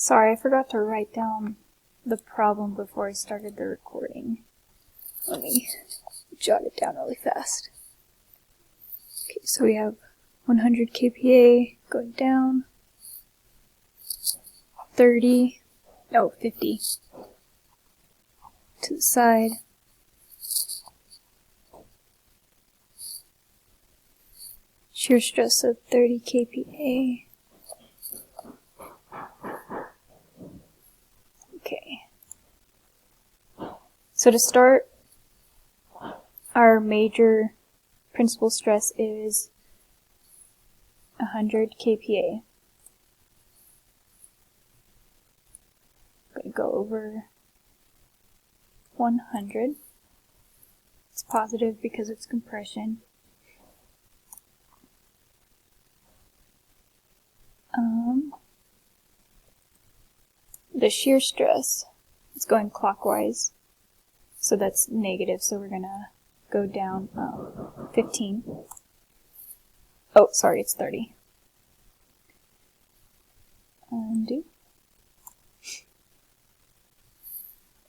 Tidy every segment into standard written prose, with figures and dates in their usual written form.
Sorry, I forgot to write down the problem before I started the recording. Let me jot it down really fast. Okay, so we have 100 kPa going down, 50 to the side, shear stress of 30 kPa. Okay. So to start, our major principal stress is 100 kPa. I'm going to go over 100. It's positive because it's compression. The shear stress is going clockwise, so that's negative, so we're going to go down 15. Oh, sorry, it's 30. Undo.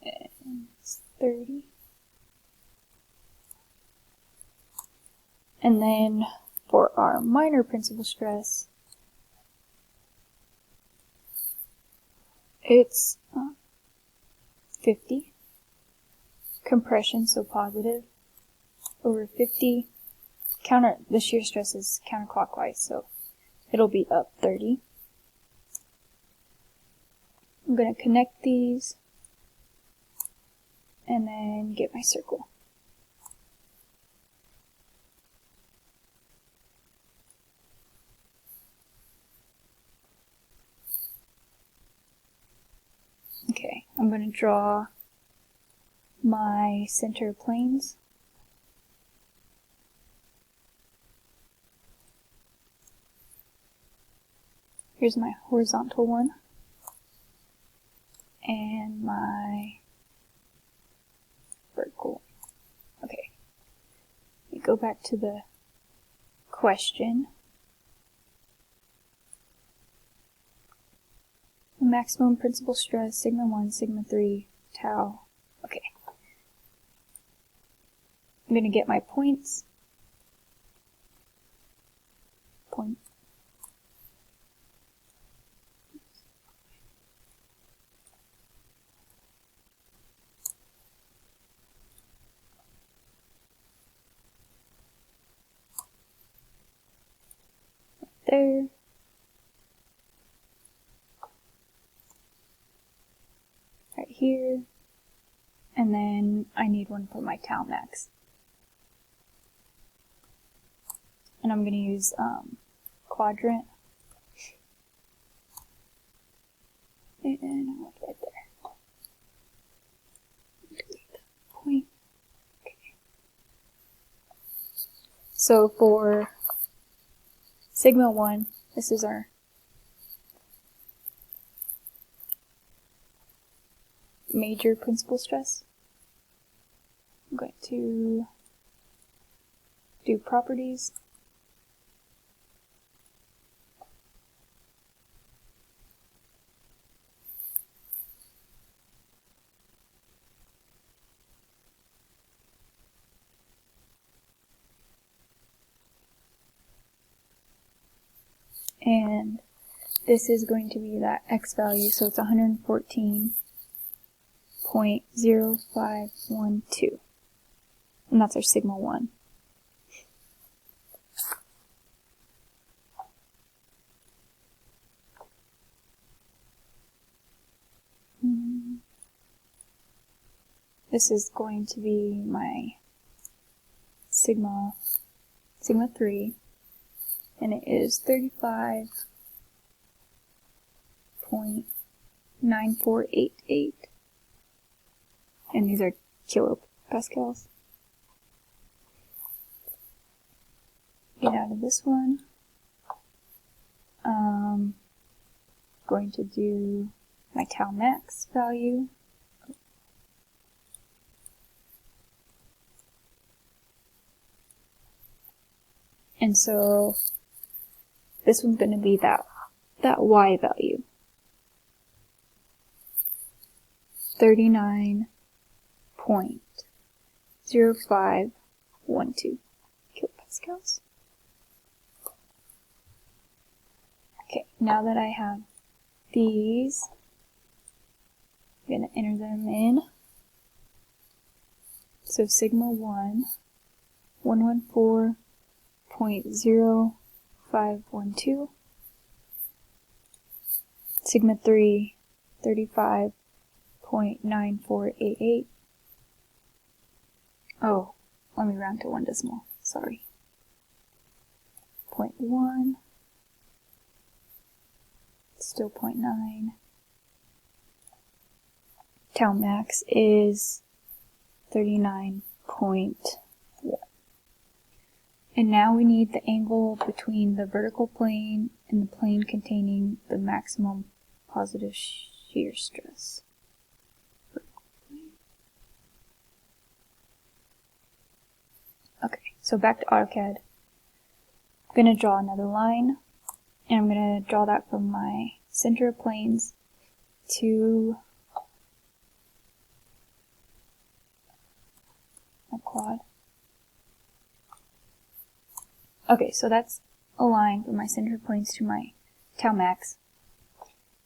And it's 30. And then for our minor principal stress, it's 50. Compression, so positive, over 50. The shear stress is counterclockwise, so it'll be up 30. I'm going to connect these and then get my circle. Okay, I'm going to draw my center planes. Here's my horizontal one and my vertical. Okay, we go back to the question. Maximum principal stress, sigma 1, sigma 3, tau. Okay. I'm going to get my points. Point. Right there. Right here. And then I need one for my tau max. And I'm going to use quadrant. And I want it right there. Delete that point. Okay. So for sigma 1, this is our major principal stress. I'm going to do properties. And this is going to be that x value, so it's 114.0512. And that's our sigma 1. This is going to be my sigma 3, and it is 35.9488, and these are kilopascals. Get out of this one. Going to do my tau max value. And so this one's going to be that y value. 39.0512 kilopascals. Okay, now that I have these, I'm going to enter them in. So sigma 1, 114.0512, sigma 3, 35.9488. Oh, let me round to 1 decimal, sorry. 0.1, still 0.9. Tau max is 39.1. And now we need the angle between the vertical plane and the plane containing the maximum positive shear stress. Okay, so back to AutoCAD. I'm going to draw another line, and I'm going to draw that from my center of planes to my quad. Okay, so that's a line from my center of planes to my tau max,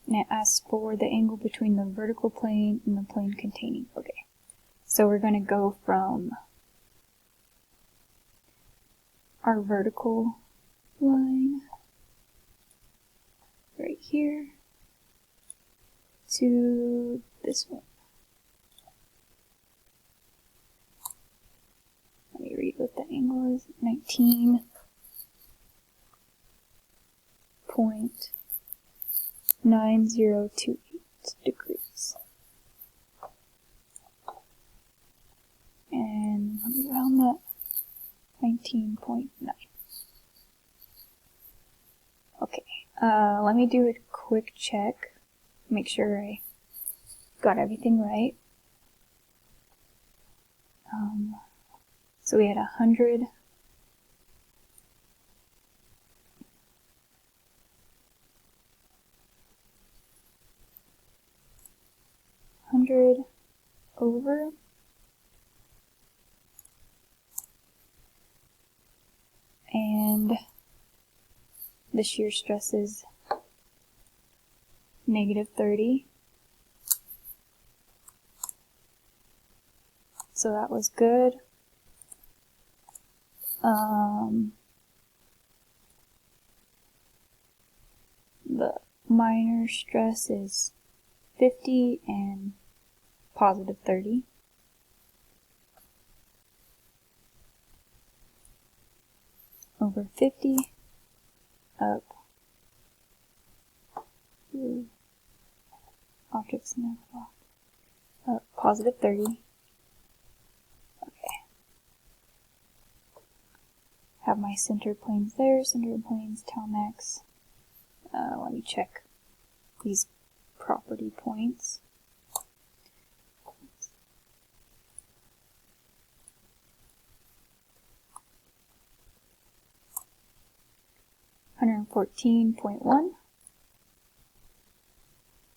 and it asks for the angle between the vertical plane and the plane containing. Okay, so we're going to go from our vertical line right here to this one. Let me read what the angle is. 19.9028 degrees. And let me round that. 19.9. Okay, let me do a quick check, make sure I got everything right. So we had 100. Over and the shear stress is -30. So that was good. The minor stress is 50 and +30. Over 50, up. Ooh. Objects never locked. Up, +30. Okay. Have my center planes there, center planes, tau max. Let me check these property points. $114.1,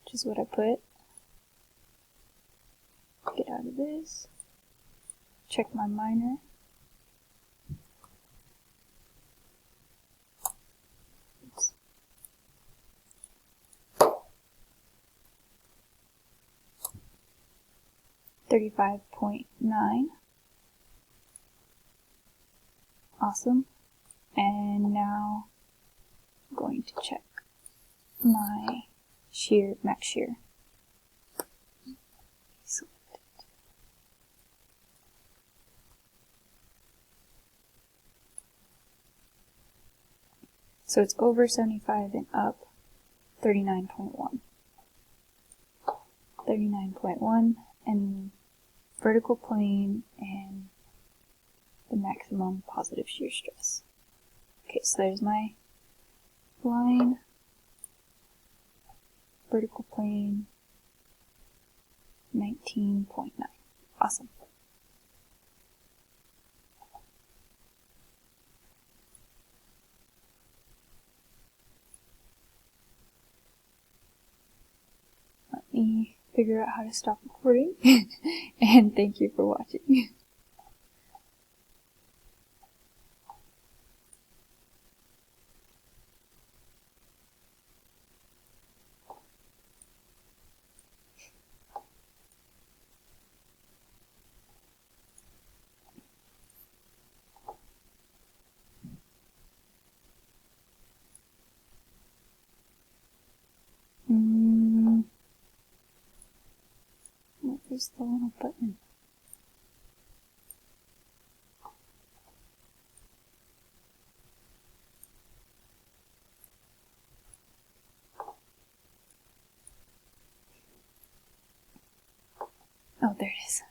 which is what I put. Get out of this. Check my minor. Oops. $35.9. Awesome. And now I'm going to check my shear, max shear. Select it. So it's over 75 and up 39.1. 39.1 and vertical plane and the maximum positive shear stress. Okay, so there's my line, vertical plane, 19.9. Awesome. Let me figure out how to stop recording. And thank you for watching. What is the little button? Oh, there it is.